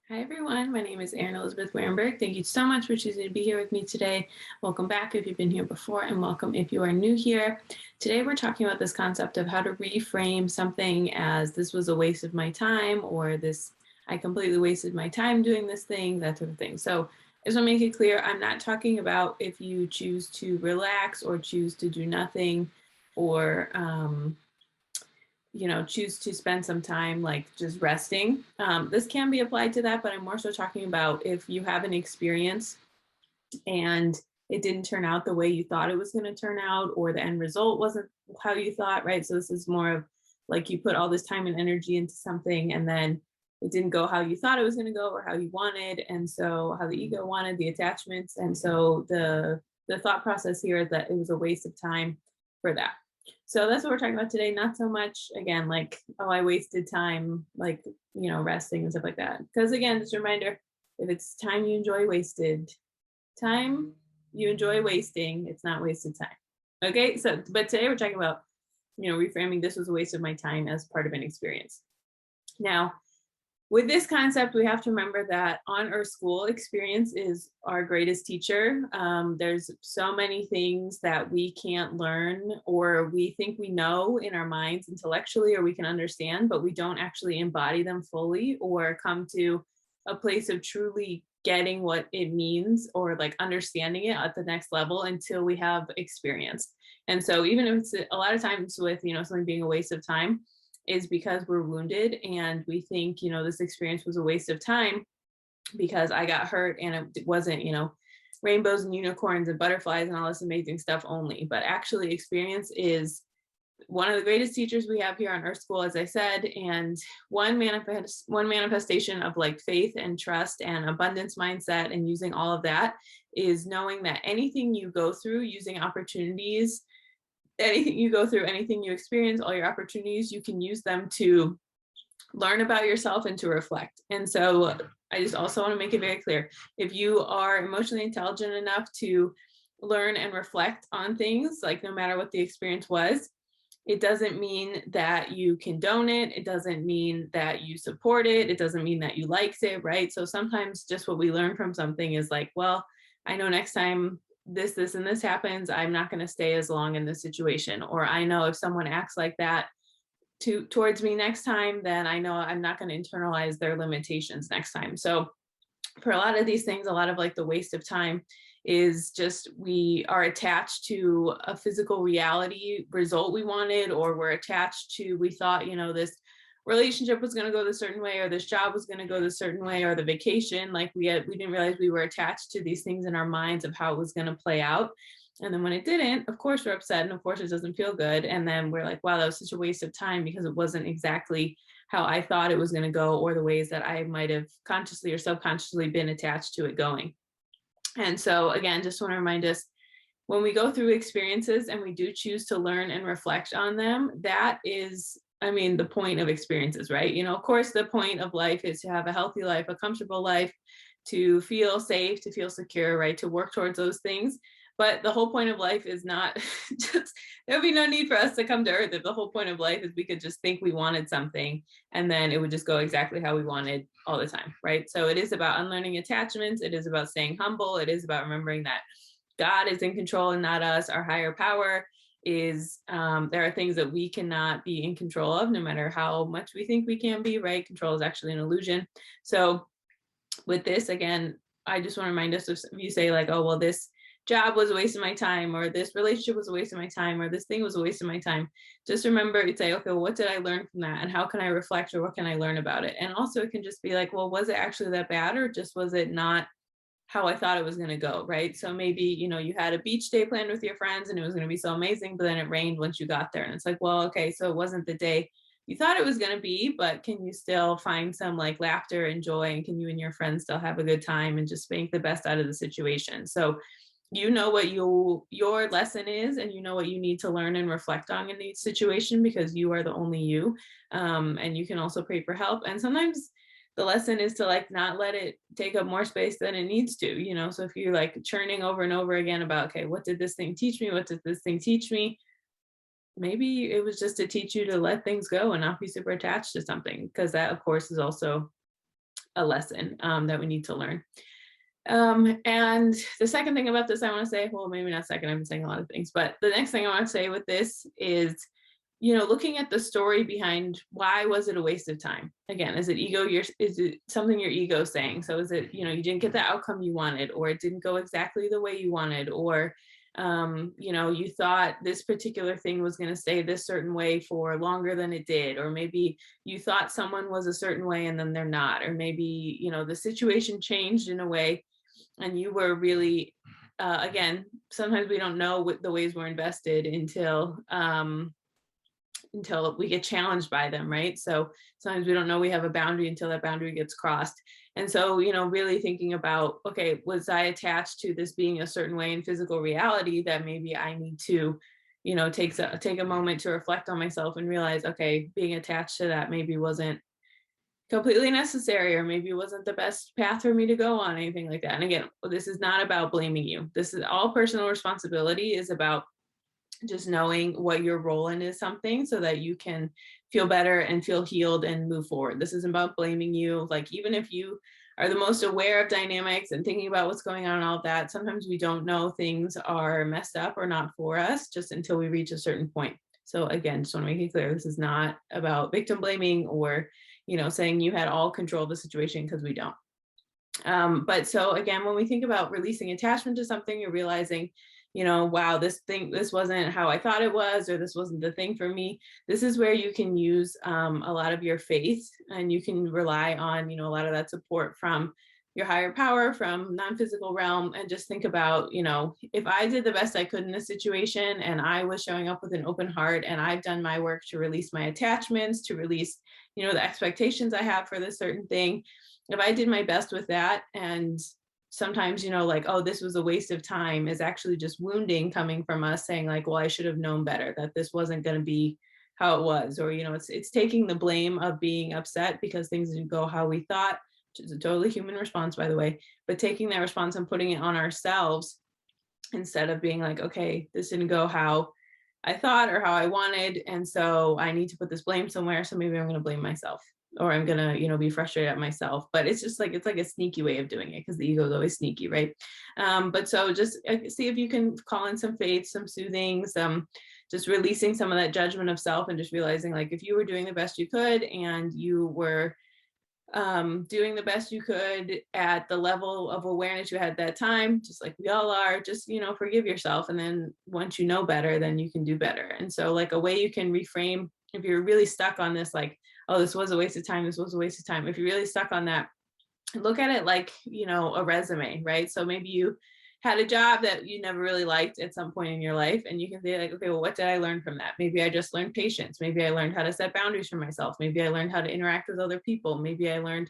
Hi everyone, my name is Erin Elizabeth Warenberg. Thank you so much for choosing to be here with me today. Welcome back if you've been here before, and welcome if you are new here. Today we're talking about this concept of how to reframe something as this was a waste of my time, or this I completely wasted my time doing this thing, that sort of thing. So I just want to make it clear, I'm not talking about if you choose to relax or choose to do nothing or choose to spend some time like just resting. This can be applied to that, but I'm more so talking about if you have an experience and it didn't turn out the way you thought it was going to turn out, or the end result wasn't how you thought, right? So this is more of like you put all this time and energy into something and then it didn't go how you thought it was going to go or how you wanted, and so how the ego wanted, the attachments, and so the thought process here is that it was a waste of time for that. So that's what we're talking about today. Not so much again like, oh, I wasted time, like, resting and stuff like that. Because again, just a reminder, if it's time you enjoy wasted time you enjoy wasting, it's not wasted time. Okay, so but today we're talking about, reframing this was a waste of my time as part of an experience. Now, with this concept, we have to remember that on Earth School, experience is our greatest teacher. There's so many things that we can't learn or we think we know in our minds intellectually or we can understand, but we don't actually embody them fully or come to a place of truly getting what it means or like understanding it at the next level until we have experience. And so even if it's a lot of times with, something being a waste of time, is because we're wounded and we think, this experience was a waste of time because I got hurt and it wasn't, rainbows and unicorns and butterflies and all this amazing stuff only. But actually, experience is one of the greatest teachers we have here on Earth School, as I said, and one manifestation of like faith and trust and abundance mindset and using all of that is knowing that anything you go through, using opportunities, anything you go through, anything you experience, all your opportunities, you can use them to learn about yourself and to reflect. And so I just also want to make it very clear, if you are emotionally intelligent enough to learn and reflect on things, like no matter what the experience was, it doesn't mean that you condone it. It doesn't mean that you support it. It doesn't mean that you liked it, right? So sometimes just what we learn from something is like, well, I know next time this, and this happens, I'm not going to stay as long in this situation. Or I know if someone acts like that towards me next time, then I know I'm not going to internalize their limitations next time. So for a lot of these things, a lot of like the waste of time is just we are attached to a physical reality result we wanted, or we're attached to, we thought, this relationship was going to go the certain way, or this job was going to go the certain way, or the vacation, like we didn't realize we were attached to these things in our minds of how it was going to play out. And then when it didn't, of course we're upset and of course it doesn't feel good, and then we're like, wow, that was such a waste of time because it wasn't exactly how I thought it was going to go, or the ways that I might have consciously or subconsciously been attached to it going. And so, again, just want to remind us, when we go through experiences and we do choose to learn and reflect on them, that is, I mean, the point of experiences, right? Of course, the point of life is to have a healthy life, a comfortable life, to feel safe, to feel secure, right? To work towards those things. But the whole point of life is not just, there would be no need for us to come to Earth if the whole point of life is we could just think we wanted something and then it would just go exactly how we wanted all the time, right? So it is about unlearning attachments. It is about staying humble. It is about remembering that God is in control and not us. Our higher power is, there are things that we cannot be in control of, no matter how much we think we can be, right? Control is actually an illusion. So with this, again, I just want to remind us, if you say like, oh, well, this job was a waste of my time, or this relationship was a waste of my time, or this thing was a waste of my time, just remember to say, okay, well, what did I learn from that? And how can I reflect, or what can I learn about it? And also it can just be like, well, was it actually that bad, or just was it not how I thought it was going to go, right? So maybe, you had a beach day planned with your friends and it was going to be so amazing, but then it rained once you got there. And it's like, well, okay, so it wasn't the day you thought it was going to be, but can you still find some like laughter and joy? And can you and your friends still have a good time and just make the best out of the situation? So you know what your lesson is, and you know what you need to learn and reflect on in each situation, because you are the only you. And you can also pray for help. And sometimes the lesson is to like not let it take up more space than it needs to. So if you're like churning over and over again about, okay, what did this thing teach me? What did this thing teach me? Maybe it was just to teach you to let things go and not be super attached to something, because that of course is also a lesson that we need to learn. And the second thing about this I want to say, well, maybe not second, I've been saying a lot of things, but the next thing I want to say with this is, looking at the story behind why was it a waste of time? Again, is it is it something your ego saying? So is it, you didn't get the outcome you wanted, or it didn't go exactly the way you wanted, or, you thought this particular thing was going to stay this certain way for longer than it did, or maybe you thought someone was a certain way and then they're not, or maybe, the situation changed in a way and you were really, again, sometimes we don't know what the ways we're invested until we get challenged by them, right? So sometimes we don't know we have a boundary until that boundary gets crossed. And so, really thinking about, okay, was I attached to this being a certain way in physical reality that maybe I need to, take a moment to reflect on myself and realize, okay, being attached to that maybe wasn't completely necessary, or maybe it wasn't the best path for me to go on, anything like that. And again, this is not about blaming you. This is all personal responsibility, is about just knowing what your role in is something so that you can feel better and feel healed and move forward. This isn't about blaming you. Like, even if you are the most aware of dynamics and thinking about what's going on and all of that, sometimes we don't know things are messed up or not for us just until we reach a certain point. So again, just want to make it clear, this is not about victim blaming or, saying you had all control of the situation, because we don't. But so again, when we think about releasing attachment to something, you're realizing, wow, this wasn't how I thought it was, or this wasn't the thing for me. This is where you can use a lot of your faith, and you can rely on, a lot of that support from your higher power, from non-physical realm, and just think about, if I did the best I could in this situation and I was showing up with an open heart and I've done my work to release my attachments, to release, the expectations I have for this certain thing, if I did my best with that, and sometimes, like, oh, this was a waste of time, is actually just wounding coming from us saying like, well, I should have known better, that this wasn't going to be how it was, or, it's taking the blame of being upset because things didn't go how we thought, which is a totally human response, by the way, but taking that response and putting it on ourselves instead of being like, okay, this didn't go how I thought or how I wanted, and so I need to put this blame somewhere, so maybe I'm going to blame myself, or I'm going to, be frustrated at myself. But it's just like, it's like a sneaky way of doing it, because the ego is always sneaky, right? But so just see if you can call in some faith, some soothing, some just releasing some of that judgment of self, and just realizing, like, if you were doing the best you could and you were doing the best you could at the level of awareness you had at that time, just like we all are, just, forgive yourself. And then once you know better, then you can do better. And so, like, a way you can reframe, if you're really stuck on this, like, oh, this was a waste of time, this was a waste of time, if you're really stuck on that, look at it like, a resume, right? So maybe you had a job that you never really liked at some point in your life, and you can say like, okay, well, what did I learn from that? Maybe I just learned patience. Maybe I learned how to set boundaries for myself. Maybe I learned how to interact with other people. Maybe I learned,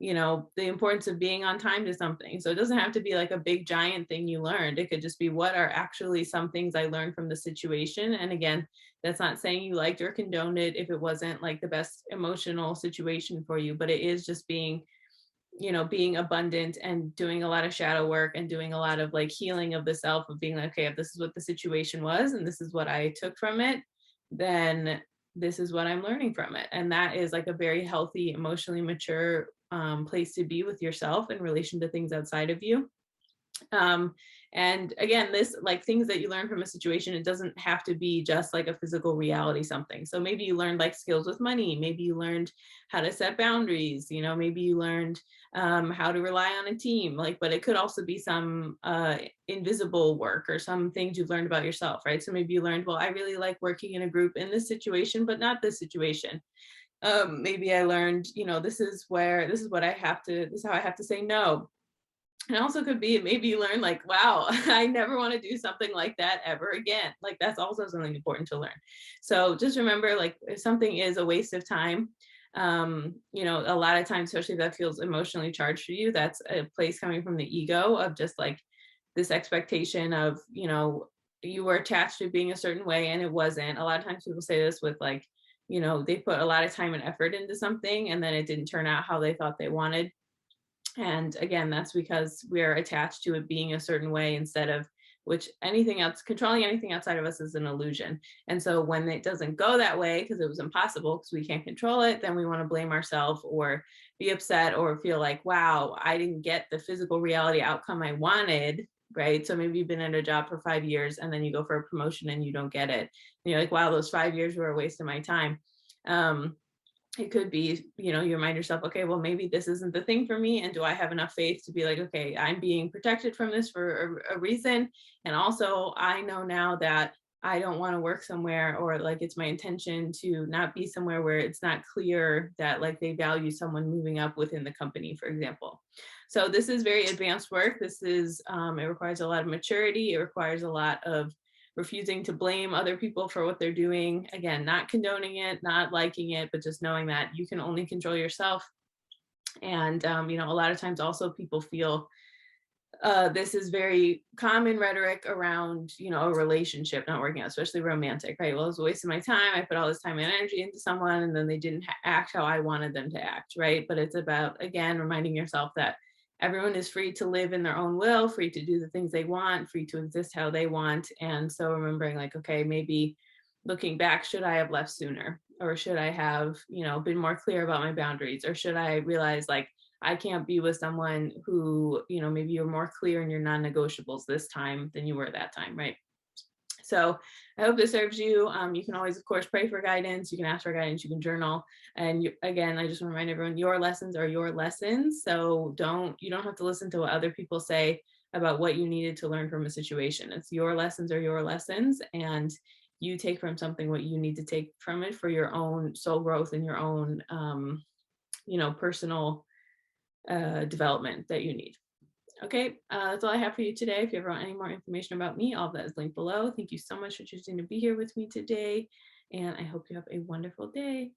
the importance of being on time to something. So it doesn't have to be like a big giant thing you learned. It could just be, what are actually some things I learned from the situation? And again, that's not saying you liked or condoned it if it wasn't like the best emotional situation for you, but it is just being, being abundant and doing a lot of shadow work and doing a lot of like healing of the self, of being like, okay, if this is what the situation was and this is what I took from it, then this is what I'm learning from it. And that is like a very healthy, emotionally mature place to be with yourself in relation to things outside of you. And again, this, like, things that you learn from a situation, it doesn't have to be just like a physical reality something. So maybe you learned like skills with money, maybe you learned how to set boundaries, maybe you learned how to rely on a team, like, but it could also be some invisible work or some things you've learned about yourself, right? So maybe you learned, well, I really like working in a group in this situation, but not this situation. Maybe I learned, this is what I have to, this is how I have to say no. And also could be, maybe you learn like, wow, I never want to do something like that ever again. Like, that's also something important to learn. So just remember, like, if something is a waste of time, a lot of times, especially if that feels emotionally charged for you, that's a place coming from the ego of just like this expectation of, you were attached to being a certain way and it wasn't. A lot of times people say this with like, they put a lot of time and effort into something and then it didn't turn out how they thought they wanted. And again, that's because we're attached to it being a certain way instead of which anything else, controlling anything outside of us is an illusion. And so when it doesn't go that way, because it was impossible, because we can't control it, then we want to blame ourselves or be upset or feel like, wow, I didn't get the physical reality outcome I wanted. Right. So maybe you've been at a job for 5 years and then you go for a promotion and you don't get it. And you're like, wow, those 5 years were a waste of my time. Um, it could be, you remind yourself, okay, well, maybe this isn't the thing for me. And do I have enough faith to be like, okay, I'm being protected from this for a reason. And also, I know now that I don't want to work somewhere, or like it's my intention to not be somewhere where it's not clear that like they value someone moving up within the company, for example. So this is very advanced work. It requires a lot of maturity. It requires a lot of refusing to blame other people for what they're doing. Again, not condoning it, not liking it, but just knowing that you can only control yourself. And, a lot of times also people feel this is very common rhetoric around, a relationship not working out, especially romantic, right? Well, it was a waste of my time. I put all this time and energy into someone and then they didn't act how I wanted them to act, right? But it's about, again, reminding yourself that everyone is free to live in their own will, free to do the things they want, free to exist how they want. And so remembering like, okay, maybe looking back, should I have left sooner? Or should I have, been more clear about my boundaries? Or should I realize like I can't be with someone who, maybe you're more clear in your non-negotiables this time than you were that time, right? So I hope this serves you. You can always, of course, pray for guidance. You can ask for guidance. You can journal. And again, I just want to remind everyone, your lessons are your lessons. So you don't have to listen to what other people say about what you needed to learn from a situation. It's your lessons are your lessons, and you take from something what you need to take from it for your own soul growth and your own, personal development that you need. Okay, that's all I have for you today. If you ever want any more information about me, all of that is linked below. Thank you so much for choosing to be here with me today, and I hope you have a wonderful day.